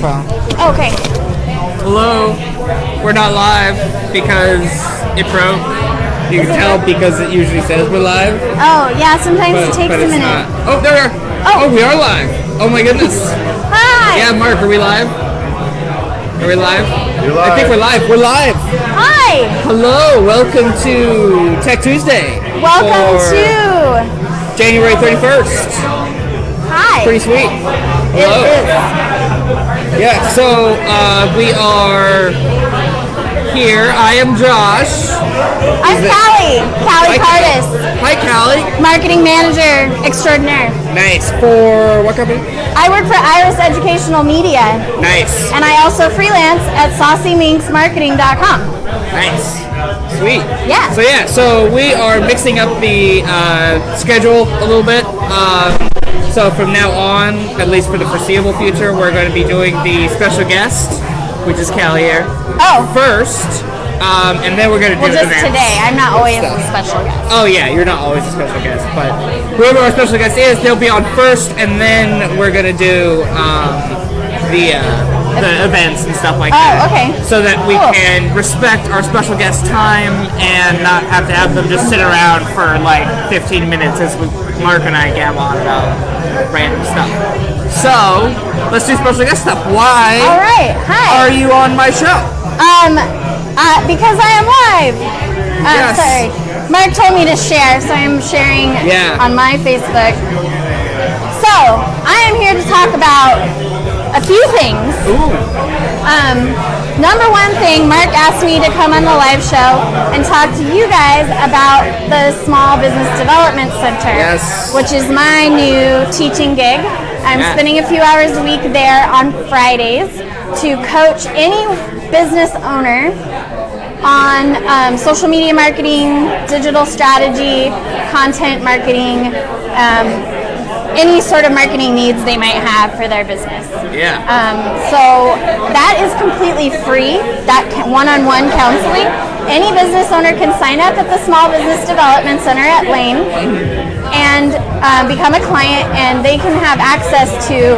microphone. Okay. Hello. We're not live because it broke. You can tell because it usually says we're live. Oh, yeah, sometimes it takes a minute. Not. Oh, there we are. Oh, we are live. Oh my goodness. Hi. Yeah, Mark, are we live? Are we live? You're live. I think we're live. We're live. Hi. Hello. Welcome to TechTuesday. Welcome to January 31st. Hi. Pretty sweet. Hello. It is. Yeah, so we are here. I am Josh. I'm Callie. Callie Cardis. Hi, Callie. Marketing manager extraordinaire. Nice. For what company? I work for Iris Educational Media. Nice. And I also freelance at saucyminxmarketing.com. Nice. Sweet. Yeah. So we are mixing up the schedule a little bit. So from now on, at least for the foreseeable future, we're going to be doing the special guest, which is Callie here. Oh. First, and then we're going to do Well, just events. today. I'm not always a special guest. Oh yeah, you're not always a special guest, but whoever our special guest is, they'll be on first, and then we're going to do the events and stuff like that. Oh, okay. So that we Cool. can respect our special guest time and not have to have them just sit around for like 15 minutes as Mark and I gab on about random stuff. So, let's do special guest stuff. Why All right. Hi. are you on my show? Because I am live. Yes. Sorry. Mark told me to share, so I'm sharing on my Facebook. So, I am here to talk about a few things. Ooh. Number one thing, Mark asked me to come on the live show and talk to you guys about the Small Business Development Center, Yes. which is my new teaching gig. I'm spending a few hours a week there on Fridays to coach any business owner on social media marketing, digital strategy, content marketing, any sort of marketing needs they might have for their business. Yeah. So that is completely free, that one-on-one counseling. Any business owner can sign up at the Small Business Development Center at Lane and become a client, and they can have access to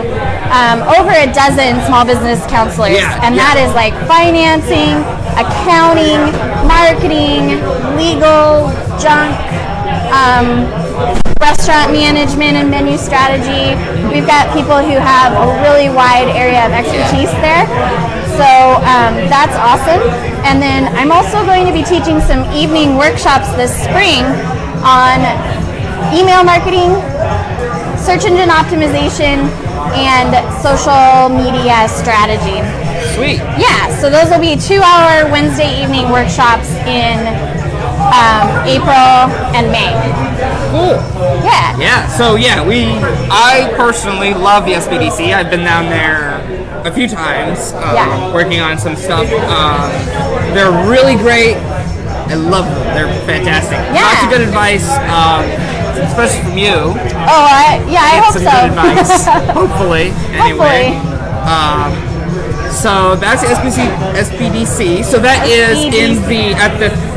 over a dozen small business counselors. That is like financing, accounting, marketing, legal, junk, restaurant management and menu strategy. We've got people who have a really wide area of expertise there. So that's awesome. And then I'm also going to be teaching some evening workshops this spring on email marketing, search engine optimization, and social media strategy. Sweet. Yeah, so those will be 2-hour Wednesday evening workshops in April and May. Cool. Yeah. Yeah. So I personally love the SBDC. I've been down there a few times, working on some stuff. They're really great. I love them. They're fantastic. Yeah. Lots of good advice, especially from you. Oh, I hope some so. good advice, hopefully. Anyway. Hopefully. So that's SBDC. So that is in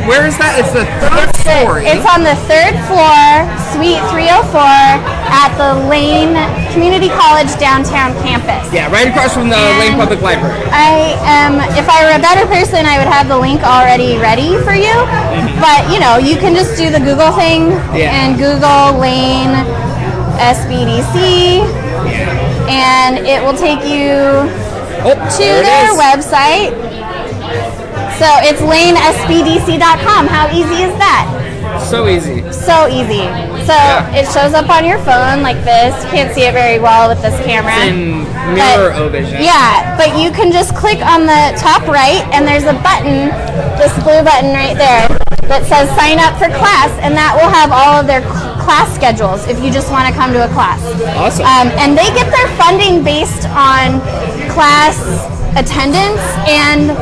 where is that? It's the third story. It's on the third floor, Suite 304, at the Lane Community College downtown campus. Yeah, right across from the Lane Public Library. If I were a better person, I would have the link already ready for you. But, you can just do the Google thing and Google Lane SBDC, and it will take you to their website. So it's lanesbdc.com. How easy is that? So easy. So easy. So it shows up on your phone like this. You can't see it very well with this camera. It's in mirror vision. Yeah, but you can just click on the top right, and there's a button, this blue button right there, that says sign up for class, and that will have all of their class schedules if you just want to come to a class. Awesome. And they get their funding based on class attendance and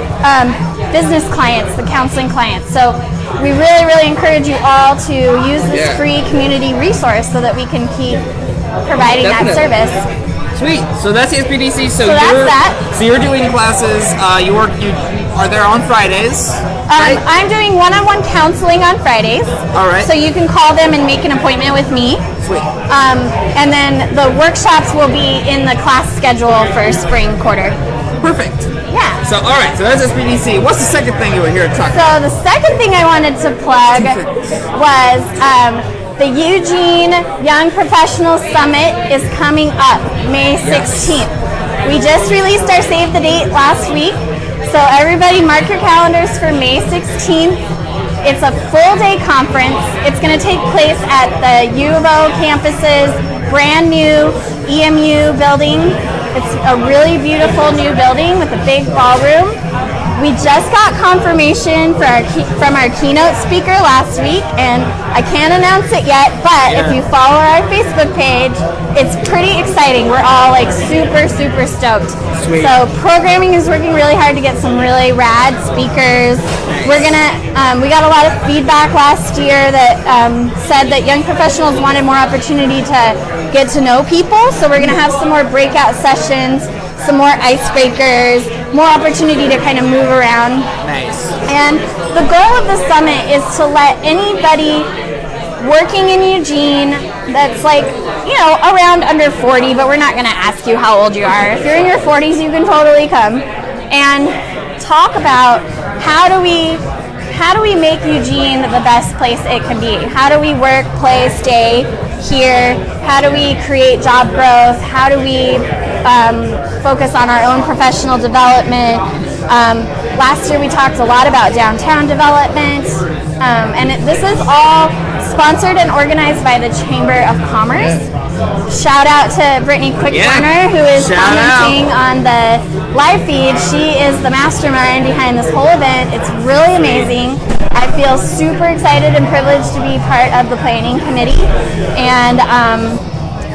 business clients, the counseling clients. So we really, really encourage you all to use this free community resource so that we can keep providing that service. Sweet. So that's the SBDC. So that's that. So you're doing classes. You there on Fridays. Right? I'm doing one-on-one counseling on Fridays. All right. So you can call them and make an appointment with me. Sweet. And then the workshops will be in the class schedule for spring quarter. Perfect. Yeah. So, all right. So that's SBDC. What's the second thing you were here to talk So about? the second thing I wanted to plug was the Eugene Young Professional Summit is coming up May 16th. We just released our save the date last week. So everybody mark your calendars for May 16th. It's a full-day conference. It's going to take place at the U of O campus's brand new EMU building. It's a really beautiful new building with a big ballroom. We just got confirmation from our keynote speaker last week, and I can't announce it yet, but if you follow our Facebook page, it's pretty exciting. We're all like super, super stoked. Sweet. So programming is working really hard to get some really rad speakers. We're gonna, we got a lot of feedback last year that said that young professionals wanted more opportunity to get to know people, so we're gonna have some more breakout sessions, some more icebreakers, more opportunity to kind of move around. Nice. And the goal of the summit is to let anybody working in Eugene that's like, you know, around under 40, but we're not going to ask you how old you are. If you're in your 40s, you can totally come and talk about how do we make Eugene the best place it can be? How do we work, play, stay here? How do we create job growth? How do we focus on our own professional development? Last year we talked a lot about downtown development, and this is all sponsored and organized by the Chamber of Commerce. Shout out to Brittany Quickburner, who is commenting on the live feed. She is the mastermind behind this whole event. It's really amazing. I feel super excited and privileged to be part of the planning committee. And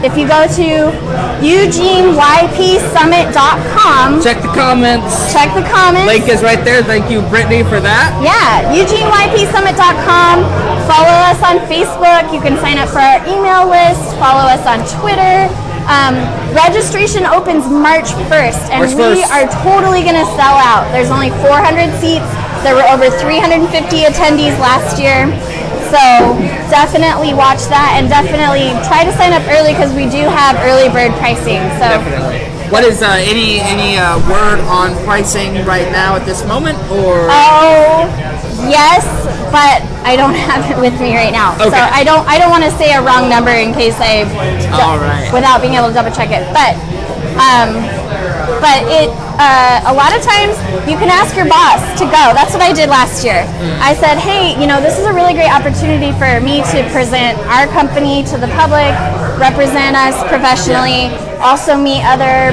if you go to EugeneYPSummit.com. Check the comments. Check the comments. Link is right there. Thank you, Brittany, for that. Yeah, EugeneYPSummit.com. Follow us on Facebook. You can sign up for our email list. Follow us on Twitter. Registration opens March 1st, and we are totally going to sell out. There's only 400 seats. There were over 350 attendees last year. So definitely watch that, and definitely try to sign up early because we do have early bird pricing. So definitely. What is any word on pricing right now at this moment, or? Oh, yes, but I don't have it with me right now. Okay. So I don't want to say a wrong number in case All right. without being able to double check it. But it a lot of times you can ask your boss to go. That's what I did last year. I said, hey, this is a really great opportunity for me to present our company to the public, represent us professionally, also meet other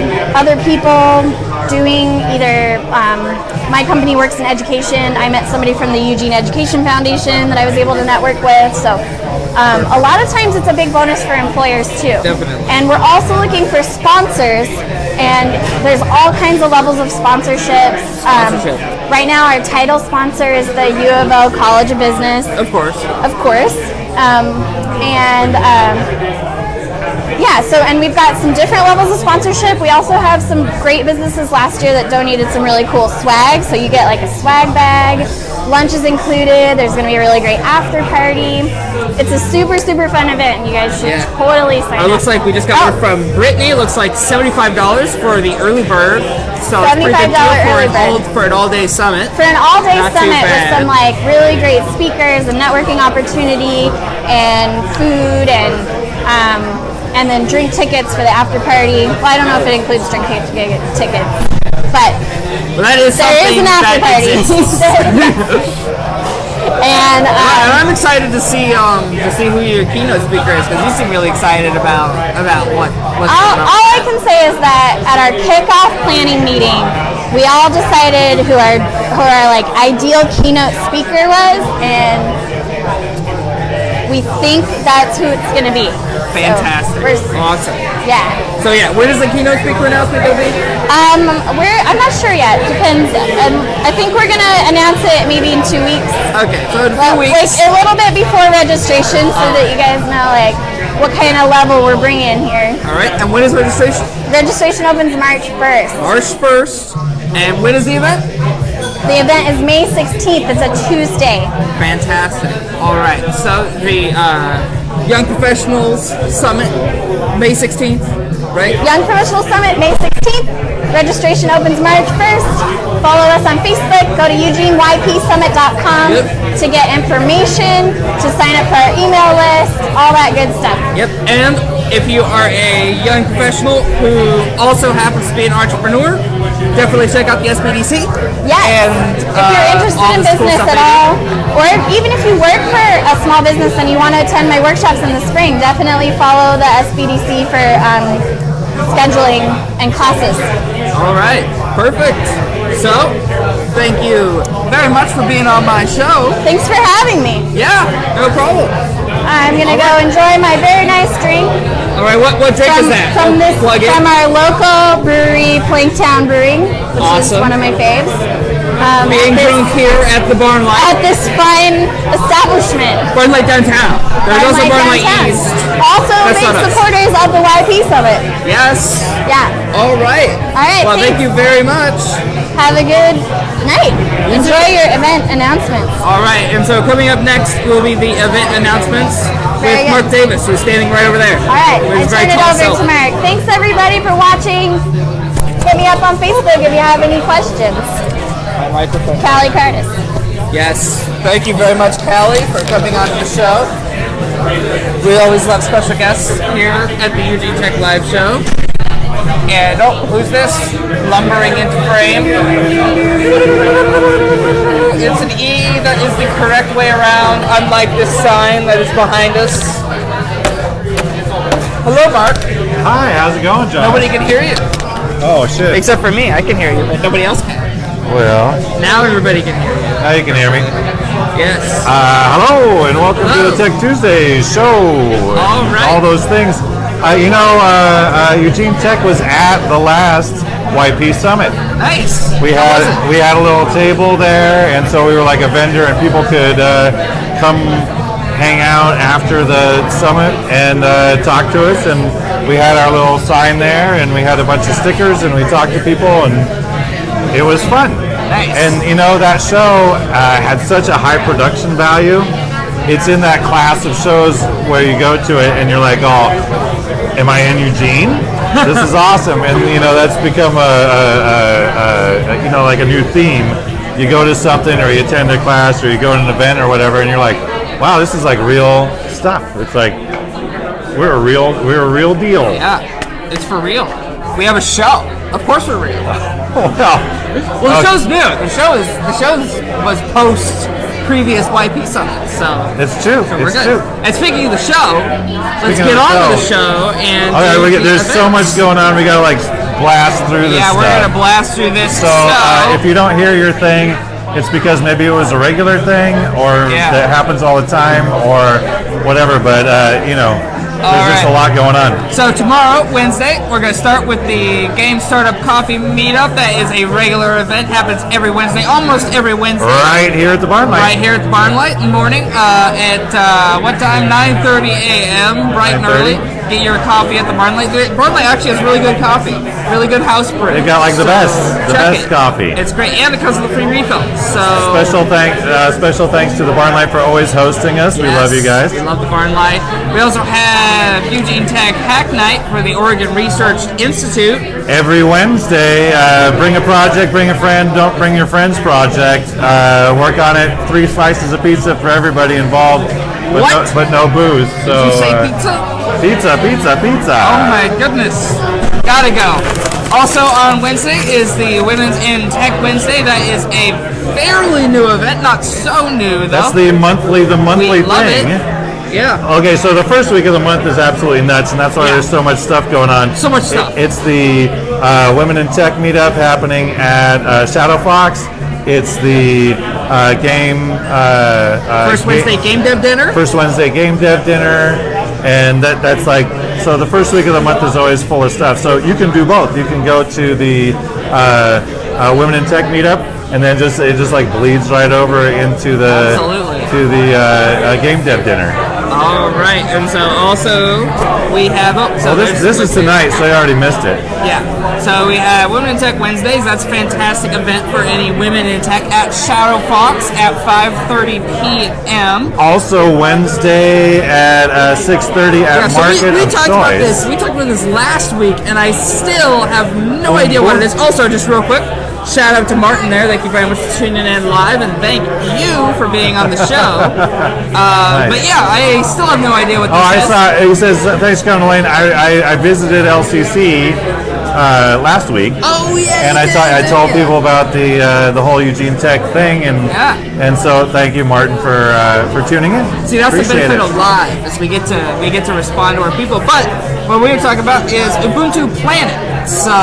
people doing either, my company works in education. I met somebody from the Eugene Education Foundation that I was able to network with. So a lot of times it's a big bonus for employers too. Definitely. And we're also looking for sponsors, and there's all kinds of levels of sponsorships. Right now our title sponsor is the U of O College of Business. Of course. And we've got some different levels of sponsorship. We also have some great businesses last year that donated some really cool swag. So you get like a swag bag. Lunch is included. There's going to be a really great after party. It's a super, super fun event, and you guys should totally sign up. It looks like we just got one from Brittany. It looks like $75 for the early bird. So it's pretty good deal for an all-day summit. For an all-day summit with some like really great speakers and networking opportunity and food and then drink tickets for the after party. Well, I don't know if it includes drink tickets, but that is there is an after party. And I'm excited to see who your keynote speaker is, because you seem really excited about what's going on. All I can say is that at our kickoff planning meeting, we all decided who our like ideal keynote speaker was, and we think that's who it's going to be. Fantastic. So awesome. Yeah. So when is the keynote speaker announcement going to be? I'm not sure yet. Depends. I think we're gonna announce it maybe in 2 weeks. Okay, so in 2 weeks. Like a little bit before registration, so that you guys know like what kind of level we're bringing here. All right. And when is registration? Registration opens March 1st. March 1st. And when is the event? The event is May 16th. It's a Tuesday. Fantastic. All right. So the Young Professionals Summit, May 16th, right? Young Professional Summit, May 16th. Registration opens March 1st. Follow us on Facebook. Go to EugeneYPSummit.com to get information, to sign up for our email list, all that good stuff. Yep. And if you are a young professional who also happens to be an entrepreneur, definitely check out the SBDC. Yes. And if you're interested in business at all, or even if you work for a small business and you want to attend my workshops in the spring, definitely follow the SBDC for scheduling and classes. All right. Perfect. So, thank you very much for being on my show. Thanks for having me. Yeah, no problem. I'm gonna go enjoy my very nice drink. All right, what drink is that? From our local brewery, Planktown Brewing, which is one of my faves. Being drunk here at the Barnlight. At this fine establishment. Barnlight Downtown. There's also Barnlight East. Also big supporters of the YP Summit. Yes. Yeah. All right. All right. Well, thank you very much. Have a good night. Enjoy your event announcements. All right. And so coming up next will be the event announcements with Mark Davis, who's standing right over there. All right. I turn it over to Mark. Thanks everybody for watching. Hit me up on Facebook if you have any questions. Callie Curtis. Yes. Thank you very much, Callie, for coming on to the show. We always love special guests here at the Eugene Tech Live Show. And, who's this? Lumbering into frame. It's an E that is the correct way around, unlike this sign that is behind us. Hello, Mark. Hi, how's it going, John? Nobody can hear you. Oh, shit. Except for me. I can hear you, but nobody else can. Well, now everybody can hear you. Now you can hear me. Yes. Hello, and welcome to the TechTuesday show. All right. All those things. Eugene Tech was at the last YP Summit. Nice. We had a little table there, and so we were like a vendor, and people could come hang out after the summit and talk to us. And we had our little sign there, and we had a bunch of stickers, and we talked to people, and it was fun. Nice. And that show had such a high production value. It's in that class of shows where you go to it and you're like, oh, am I in Eugene? This is awesome. And that's become like a new theme. You go to something, or you attend a class, or you go to an event or whatever, and you're like, wow, this is like real stuff. It's like we're a real deal. Yeah, it's for real. We have a show. Of course we're real. Well, the show's new. The show was post previous YP Summit, so it's true. So we're it's good. true. And speaking of the show, let's get on to the show. And all right, there's so much going on. We gotta blast through this. Yeah, we're gonna blast through this. So if you don't hear your thing, it's because maybe it was a regular thing, or that happens all the time, or whatever. But there's just a lot going on. So tomorrow, Wednesday, we're going to start with the Game Startup Coffee Meetup. That is a regular event. Happens every Wednesday, almost every Wednesday. Right here at the Barnlight. Right here at the Barnlight in the morning. At what time? 9:30 a.m. Bright and early. Get your coffee at the Barnlight. Barnlight actually has really good coffee. Really good house brew. They've got the best coffee. It's great, and it comes with a free refill. So special thanks to the Barnlight for always hosting us. Yes, we love you guys. We love the Barnlight. We also have Eugene Tech Hack Night for the Oregon Research Institute. Every Wednesday, bring a project, bring a friend, don't bring your friend's project. Work on it. 3 slices of pizza for everybody involved, but no booze. So, did you say pizza? Pizza. Oh my goodness. Gotta go. Also on Wednesday is the Women's in Tech Wednesday. That is a fairly new event. Not so new, though. That's the monthly we love thing. It. Yeah. Okay, so the first week of the month is absolutely nuts, and that's why there's so much stuff going on. So much stuff. It's the Women in Tech meetup happening at Shadow Fox. It's the First Wednesday Game Dev Dinner. First Wednesday Game Dev Dinner, and that's so the first week of the month is always full of stuff. So you can do both. You can go to the Women in Tech meetup, and then it just bleeds right over into the Game Dev Dinner. All right, and so also we have. This is tonight, so I already missed it. Yeah. So we have Women in Tech Wednesdays. That's a fantastic event for any women in tech at Shadow Fox at 5:30 p.m. Also Wednesday at 6:30 at Market we of talked about Choice. this. We talked about this last week, and I still have no idea what it is. Also, just real quick, shout out to Martin there. Thank you very much for tuning in live, and thank you for being on the show. Nice. But yeah, I still have no idea what this is. I saw. He says, "Thanks, Colonel Lane. I visited LCC last week." Oh yeah. And I told people about the whole Eugene Tech thing, and so thank you, Martin, for tuning in. See, that's Appreciate the benefit of live, is we get to respond to our people. But what we were talking about is Ubuntu Planet. So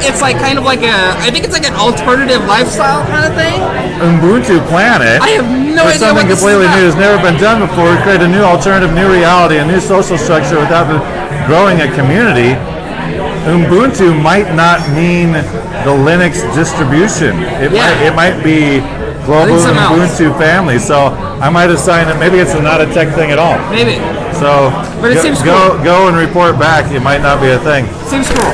it's like kind of like I think it's like an alternative lifestyle kind of thing. Ubuntu Planet. I have no idea something what this completely is new has never been done before. We create a new alternative, new reality, a new social structure without growing a community. Ubuntu might not mean the Linux distribution. It might be global Ubuntu family. So I might have signed it. Maybe it's not a tech thing at all. Maybe. So but it seems cool. Go and report back. It might not be a thing. Seems cool.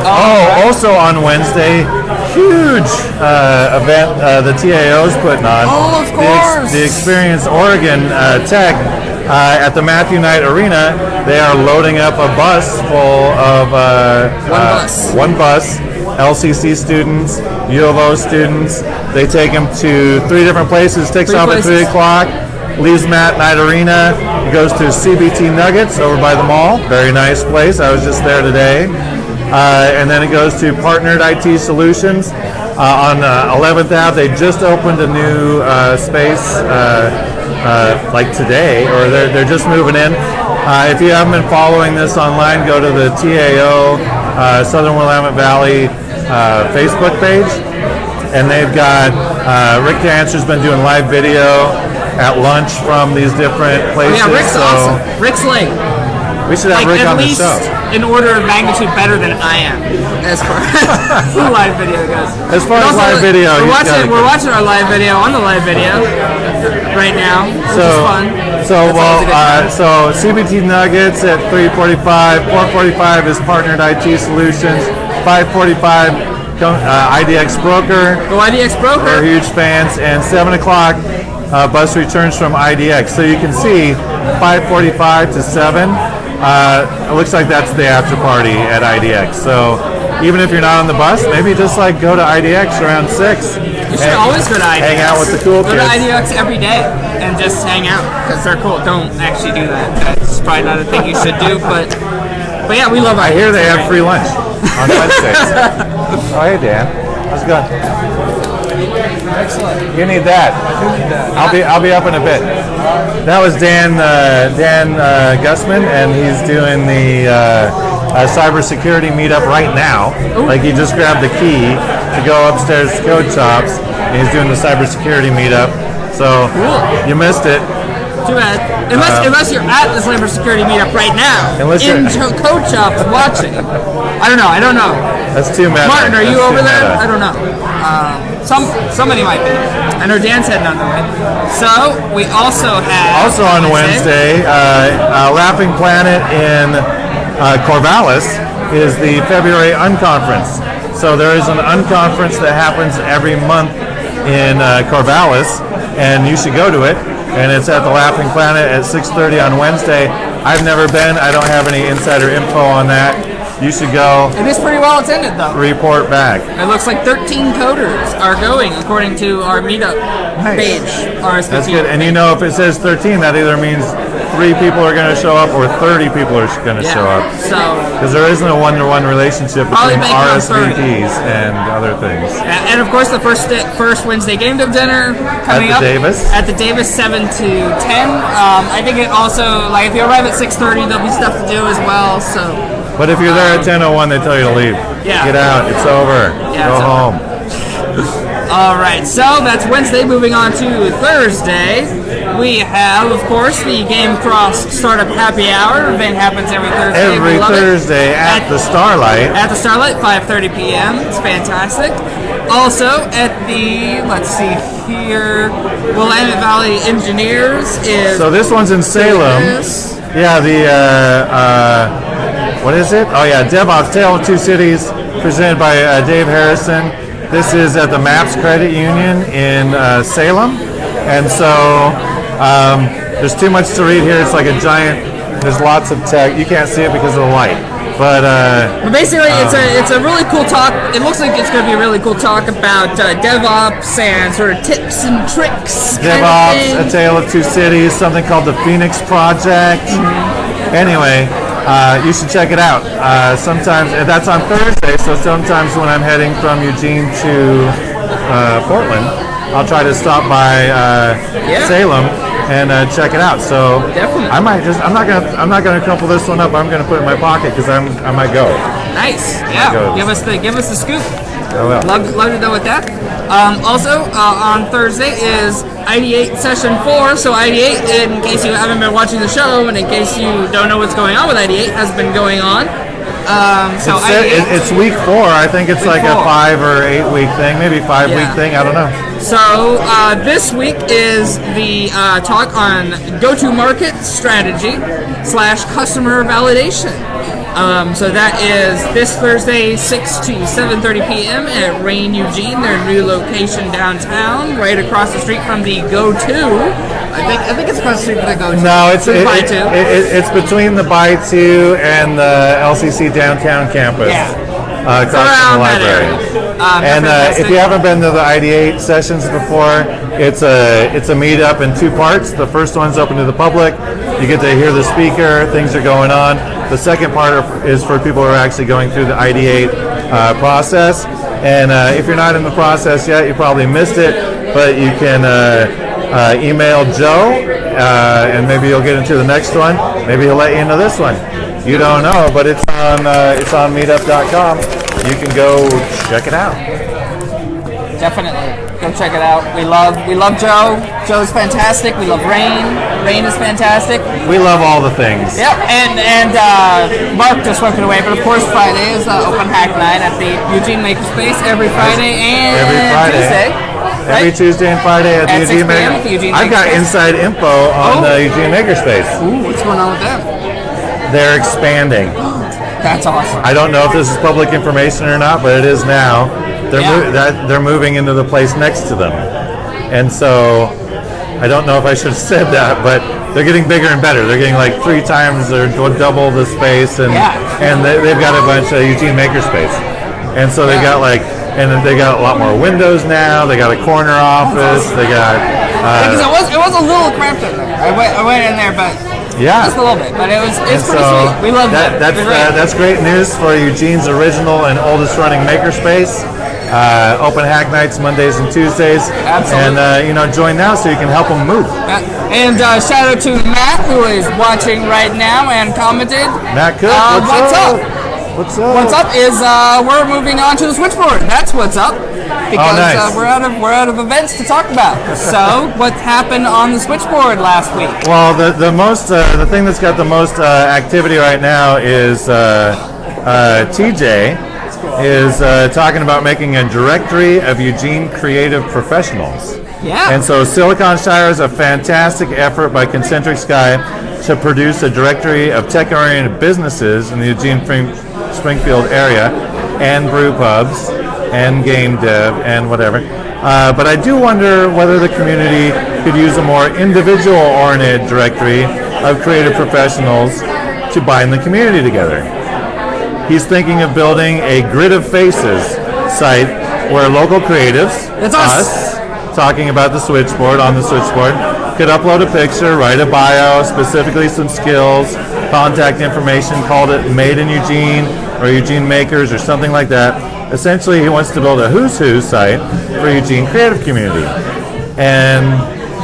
Also on Wednesday, huge event the TAO's putting on. Oh, of course. The Experience Oregon Tech at the Matthew Knight Arena. They are loading up a bus full of one bus. LCC students, U of O students. They take them to 3 different places. Takes off at 3 o'clock. Leaves Matt Knight Arena. Goes to CBT Nuggets over by the mall. Very nice place. I was just there today. And then it goes to Partnered IT Solutions on 11th Ave. They just opened a new space like today, or they're just moving in. If you haven't been following this online, go to the TAO Southern Willamette Valley Facebook page, and they've got Rick Dancer's been doing live video at lunch from these different places. Oh, yeah, Rick's awesome. Rick's like. We should have Rick on the show. In order of magnitude better than I am, as far as live video goes. As far as live video, we're watching our live video on the live video right now, which is fun. So CBT Nuggets at 3:45. 4:45 is Partnered IT Solutions. 5:45 IDX Broker. Go IDX Broker. We're huge fans. And 7 o'clock bus returns from IDX. So you can see 5:45 to 7. It looks like that's the after party at IDX. So even if you're not on the bus, maybe just like go to IDX around 6. You should always go to IDX. Hang out with the cool kids. Go to IDX every day and just hang out because they're cool. Don't actually do that. That's probably not a thing you should do, but yeah, we love IDX. I hear they have free lunch on Wednesdays. Oh, hey Dan, how's it going? Excellent. You need that. I'll be up in a bit. That was Dan Gussman, and he's doing the cybersecurity meetup right now. Ooh. Like he just grabbed the key to go upstairs to Code Chops, and he's doing the cybersecurity meetup. So you missed it. Too bad. Unless you're at the cybersecurity meetup right now, in Code Shop watching. I don't know. That's too meta. Martin, are you over there? Meta. I don't know. Somebody might be. I know Dan's heading on the way. So we also have on Wednesday, Laughing Planet in Corvallis is the February Unconference. So there is an Unconference that happens every month in Corvallis, and you should go to it. And it's at the Laughing Planet at 6:30 on Wednesday. I've never been. I don't have any insider info on that. You should go. It is pretty well attended, though. Report back. It looks like 13 coders are going, according to our meetup page. That's good. And you know, if it says 13, that either means 3 people are going to show up or 30 people are going to show up. So, because there isn't a one-to-one relationship between RSVPs and other things. And of course, the first Wednesday Game Dev Dinner coming up at the Davis 7 to 10. I think it also, like, if you arrive at 6:30, there'll be stuff to do as well. So. But if you're there at 10:01, they tell you to leave. Yeah. Get out. It's over. Yeah, go home. All right. So that's Wednesday. Moving on to Thursday, we have, of course, the Game Cross Startup Happy Hour. Event happens every Thursday. Every Thursday at the Starlight. At the Starlight, 5:30 p.m. It's fantastic. Also at the, let's see here, Willamette Valley Engineers is... So this one's in Salem. Yeah, the, what is it? Oh yeah, DevOps, Tale of Two Cities, presented by Dave Harrison. This is at the MAPS Credit Union in Salem. And so there's too much to read here. It's like a giant, there's lots of text. You can't see it because of the light. But basically, it's a really cool talk. It looks like it's going to be a really cool talk about DevOps and sort of tips and tricks. DevOps, A Tale of Two Cities, something called the Phoenix Project. Anyway, you should check it out. Sometimes, that's on Thursday, so sometimes when I'm heading from Eugene to Portland, I'll try to stop by Salem and check it out. So definitely, I might just, I'm not gonna crumple this one up. I'm gonna put it in my pocket because I might go. Nice. Yeah. Give us the scoop. I will. Love to know what that. Also on Thursday is Ideate Session 4. So Ideate, in case you haven't been watching the show, and in case you don't know what's going on with Ideate, has been going on. It's week 4. I think it's like a 5 or 8 week thing, maybe 5 week thing. I don't know. So this week is the talk on go-to-market strategy / customer validation. So that is this Thursday, 6 to 7:30 p.m. at Rain Eugene, their new location downtown, right across the street from the Go-To. I think it's across the street from the Go-To. No, it's between the Buy Two and the LCC downtown campus. Yeah. Across from the library. And if you haven't been to the Ideate sessions before, it's a meetup in 2 parts. The first one's open to the public. You get to hear the speaker. Things are going on. The second part is for people who are actually going through the Ideate process. And if you're not in the process yet, you probably missed it. But you can email Joe, and maybe you'll get into the next one. Maybe he'll let you into this one. You don't know, but it's on meetup.com. You can go check it out. Definitely. Go check it out. We love Joe. Joe's fantastic. We love Rain. Rain is fantastic. We love all the things. Yep. And Mark just woke it away, but of course Friday is open hack night at the Eugene Makerspace every Friday and Tuesday. Right? Every Tuesday and Friday at the Eugene Makerspace. I've got inside info on the Eugene Makerspace. Ooh, what's going on with them? They're expanding. That's awesome. I don't know if this is public information or not, but it is now. They're moving into the place next to them. And so I don't know if I should have said that, but they're getting bigger and better. They're getting like 3 times or double the space, and they've got a bunch of Eugene Makerspace. And so they got they got a lot more windows now. They got a corner office. They got because it was a little cramped in there. I went in there, but just a little bit. But it's pretty sweet. We love that. That's great news for Eugene's original and oldest running makerspace. Open hack nights Mondays and Tuesdays. Absolutely. And join now so you can help them move. And shout out to Matt, who is watching right now and commented. Matt Cook, what's up? What's up? What's up is we're moving on to the Switchboard. That's what's up. Because nice. we're out of events to talk about. So what happened on the Switchboard last week? Well, the thing that's got the most activity right now is TJ is talking about making a directory of Eugene creative professionals. Yeah. And so Silicon Shire is a fantastic effort by Concentric Sky to produce a directory of tech-oriented businesses in the Eugene Springfield area, and brew pubs, and game dev, and whatever. But I do wonder whether the community could use a more individual-oriented directory of creative professionals to bind the community together. He's thinking of building a Grid of Faces site where local creatives, that's us, talking about the Switchboard, on the Switchboard, could upload a picture, write a bio, specifically some skills, contact information, called it Made in Eugene or Eugene Makers or something like that. Essentially, he wants to build a who's who site for Eugene creative community. And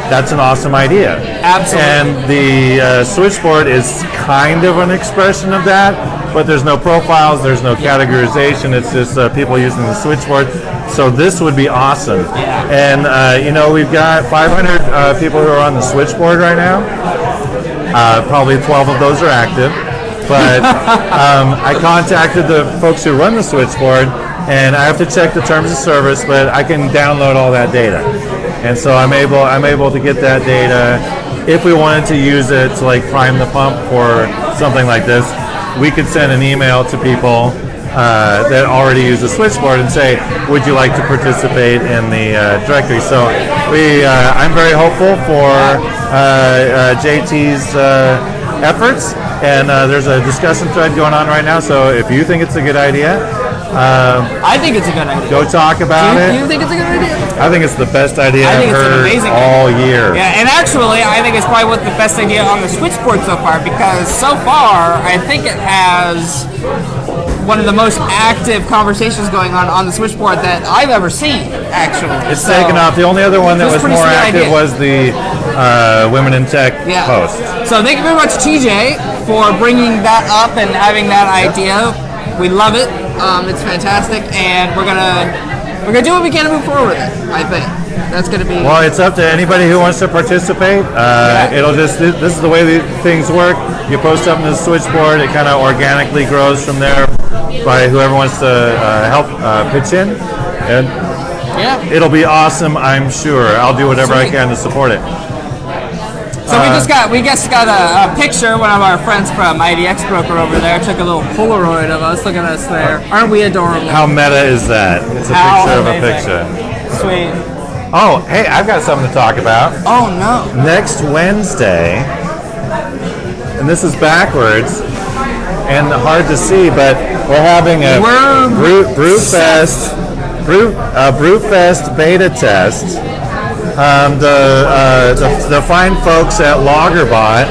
that's an awesome idea. Absolutely. And the Switchboard is kind of an expression of that, but there's no profiles, there's no categorization, it's just people using the Switchboard. So this would be awesome. Yeah. And, we've got 500 people who are on the Switchboard right now. Probably 12 of those are active. But I contacted the folks who run the Switchboard, and I have to check the terms of service, but I can download all that data. And so I'm able to get that data. If we wanted to use it to like prime the pump for something like this, we could send an email to people that already use the switchboard and say, would you like to participate in the directory? So I'm very hopeful for JT's efforts, and there's a discussion thread going on right now, so if you think it's a good idea, I think it's a good idea. Go talk about it. Do you think it's a good idea? I think it's the best idea I've heard all year. Yeah, and actually, I think it's probably the best idea on the switchboard so far, because so far, I think it has one of the most active conversations going on the switchboard that I've ever seen, actually. It's taken off. The only other one that was more active was the Women in Tech post. So thank you very much, TJ, for bringing that up and having that idea. We love it. It's fantastic, and we're gonna do what we can to move forward with it. I think that's gonna be. Well, it's up to anybody who wants to participate. It'll just this is the way things work. You post something to the switchboard, it kind of organically grows from there by whoever wants to help pitch in, and it'll be awesome. I'm sure. I'll do whatever I can to support it. So we just got a picture. One of our friends from IDX Broker over there took a little Polaroid of us. Look at us there. Aren't we adorable? How meta is that? It's a picture of a picture. Sweet. Oh, hey, I've got something to talk about. Oh, no. Next Wednesday, and this is backwards and hard to see, but we're having a Brewfest beta test. The fine folks at Loggerbot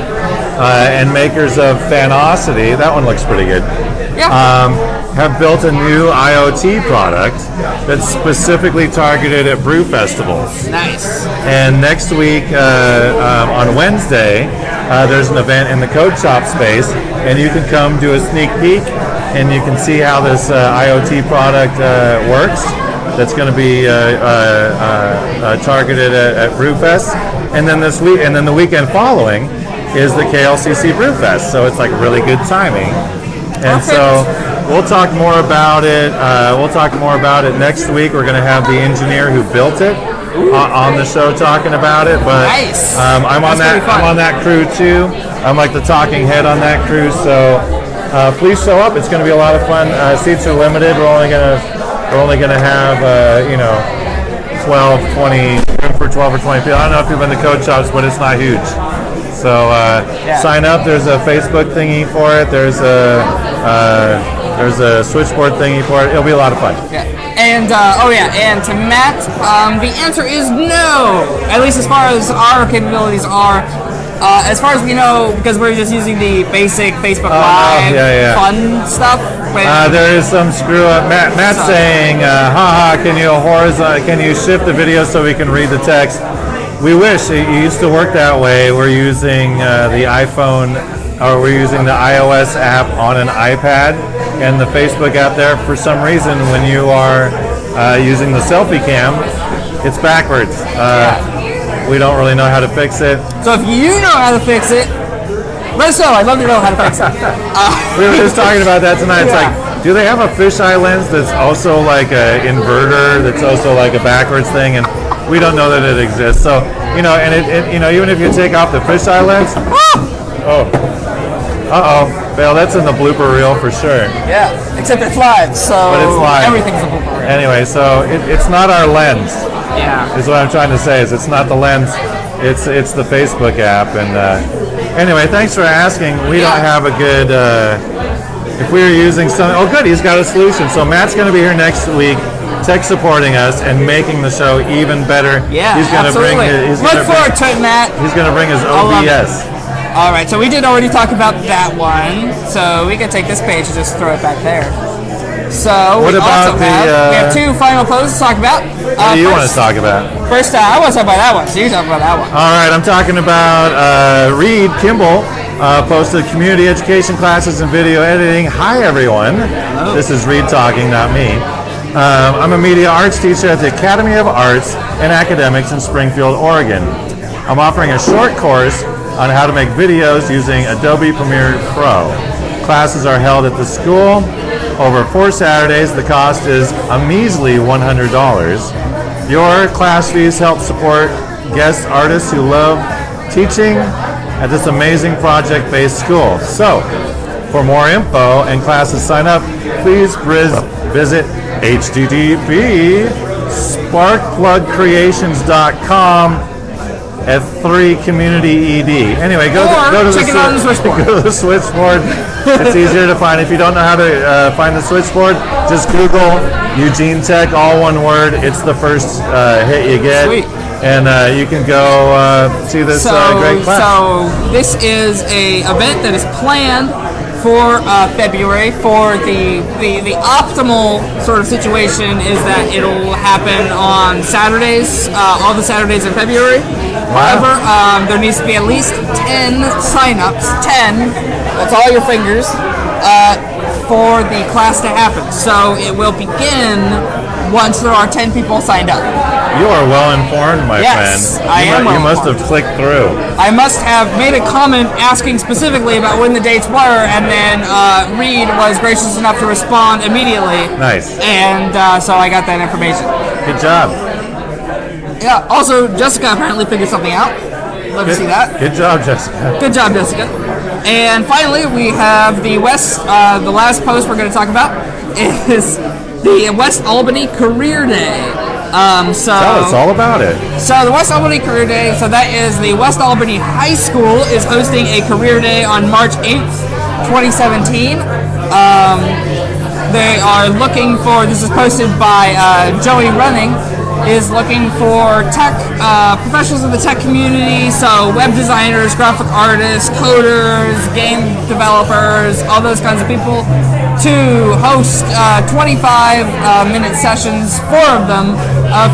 and makers of Fanosity, that one looks pretty good, have built a new IoT product that's specifically targeted at brew festivals. Nice. And next week, on Wednesday, there's an event in the Code Shop space, and you can come do a sneak peek, and you can see how this IoT product works. That's going to be targeted at Brewfest, and then the weekend following is the KLCC Brewfest. So it's like really good timing, and so we'll talk more about it. Next week. We're going to have the engineer who built it on the show talking about it. But nice. I'm on that crew too. I'm like the talking head on that crew. So please show up. It's going to be a lot of fun. Seats are limited. We're only going to have 12 or 20 people. I don't know if you've been to Code Shops, but it's not huge. So sign up. There's a Facebook thingy for it. There's a switchboard thingy for it. It'll be a lot of fun. Yeah. And and to Matt, the answer is no. At least as far as our capabilities are. As far as we know, because we're just using the basic Facebook Live fun stuff. There is some screw up. Matt's saying, can you shift the video so we can read the text? We wish it used to work that way. We're using the iPhone, or we're using the iOS app on an iPad, and the Facebook app there. For some reason, when you are using the selfie cam, it's backwards. We don't really know how to fix it. So if you know how to fix it, let us know. I'd love to know how to fix it. We were just talking about that tonight. It's like, do they have a fisheye lens that's also like an inverter, that's also like a backwards thing? And we don't know that it exists. So, and even if you take off the fisheye lens, Well, that's in the blooper reel for sure. Yeah, except it's live, so but it's live. Everything's a blooper reel. Anyway, so it's not our lens. Yeah. Is what I'm trying to say. Is it's not the lens, it's the Facebook app. And anyway, thanks for asking. We don't have a good. If we were using some, good, he's got a solution. So Matt's going to be here next week, tech supporting us and making the show even better. Yeah, he's going absolutely. Look forward to it, Matt. He's going to bring his OBS. All right, so we did already talk about that one, so we can take this page and just throw it back there. So what about we have two final posts to talk about. What do you want to talk about? First, I want to talk about that one, so you talk about that one. All right, I'm talking about Reed Kimball posted community education classes and video editing. Hi, everyone. Hello. This is Reed talking, not me. I'm a media arts teacher at the Academy of Arts and Academics in Springfield, Oregon. I'm offering a short course on how to make videos using Adobe Premiere Pro. Classes are held at the school over 4 Saturdays. The cost is a measly $100. Your class fees help support guest artists who love teaching at this amazing project-based school. So, for more info and classes sign up, please visit http://sparkplugcreations.com F3 Community ED. Anyway, go to the Switchboard. Go to the Switchboard. It's easier to find. If you don't know how to find the Switchboard, just Google Eugene Tech, all one word. It's the first hit you get. Sweet. And you can go see this great class. So this is a event that is planned for February. For the optimal sort of situation is that it'll happen on Saturdays, all the Saturdays in February. Wow. However, there needs to be at least 10 signups. 10. That's all your fingers. For the class to happen. So it will begin once there are 10 people signed up. You are well informed, my friend. I am well You must have informed. clicked through. I must have made a comment asking specifically about when the dates were, and then Reed was gracious enough to respond immediately. Nice. And so I got that information. Good job. Yeah. Also, Jessica apparently figured something out. Love to see that. Good job, Jessica. Good job, Jessica. And finally, we have the the last post we're going to talk about is the West Albany Career Day. Tell us all about it. So the West Albany Career Day, so that is the West Albany High School is hosting a career day on March 8th, 2017. They are looking for, this is posted by Joey Running, is looking for tech professionals in the tech community, so web designers, graphic artists, coders, game developers, all those kinds of people, to host 25-minute sessions, 4 of them,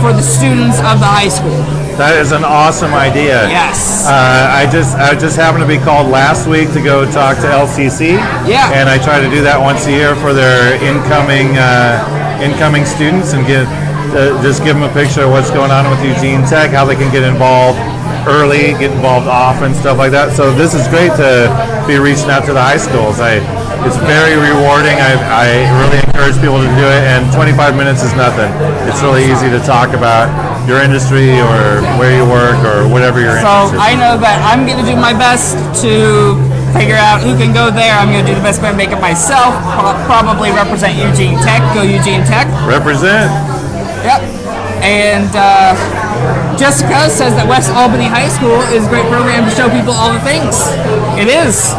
for the students of the high school. That is an awesome idea. Yes. I just happened to be called last week to go talk to LCC. Yeah. And I try to do that once a year for their incoming students and just give them a picture of what's going on with Eugene Tech, how they can get involved early, get involved often, stuff like that. So this is great to be reaching out to the high schools. It's very rewarding. I really encourage people to do it, and 25 minutes is nothing. It's really easy to talk about your industry or where you work or whatever you're interested in. So I know that I'm going to do my best to figure out who can go there. I'm going to do the best way to make it myself. Probably represent Eugene Tech. Go Eugene Tech. Represent. Yep. And Jessica says that West Albany High School is a great program to show people all the things. It is.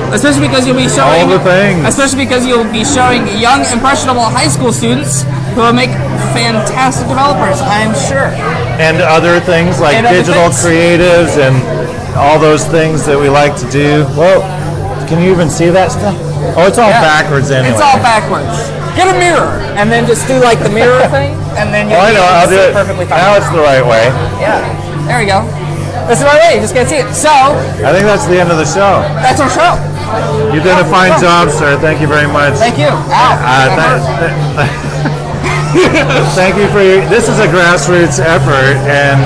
Especially because you'll be showing all the things. Especially because you'll be showing young, impressionable high school students who will make fantastic developers, I'm sure. And other things like digital creatives and all those things that we like to do. Well, can you even see that stuff? Oh, it's all backwards anyway. It's all backwards. Get a mirror and then just do like the mirror thing, and then you'll I'll do it perfectly fine. Now it's the right way. Yeah. There we go. That's the right way. You just can't see it. So I think that's the end of the show. That's our show. You did a fine job, sir. Thank you very much. Thank you. Thank you for this is a grassroots effort, and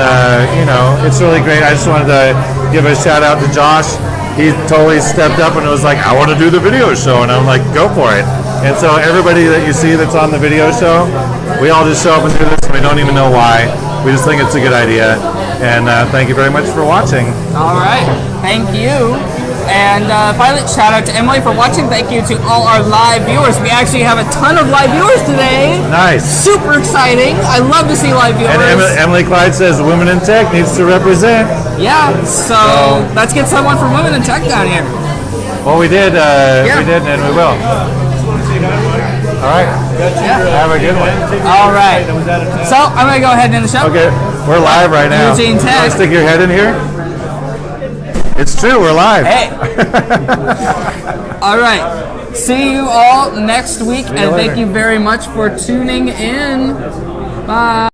it's really great. I just wanted to give a shout out to Josh. He totally stepped up and was like, I want to do the video show, and I'm like, go for it. And so everybody that you see that's on the video show, we all just show up and do this, and we don't even know why. We just think it's a good idea. And thank you very much for watching. All right. Thank you. And finally, shout out to Emily for watching. Thank you to all our live viewers. We actually have a ton of live viewers today. Nice. Super exciting. I love to see live viewers. And Emily Clyde says Women in Tech needs to represent. Yeah, so let's get someone from Women in Tech down here. Well, we did, and we will. All right. Have a good one. All right. So I'm going to go ahead and end the show. Okay. We're live right now. Eugene Tech. You want to stick your head in here? It's true. We're live. Hey. All right. See you all next week, and thank you very much for tuning in. Bye.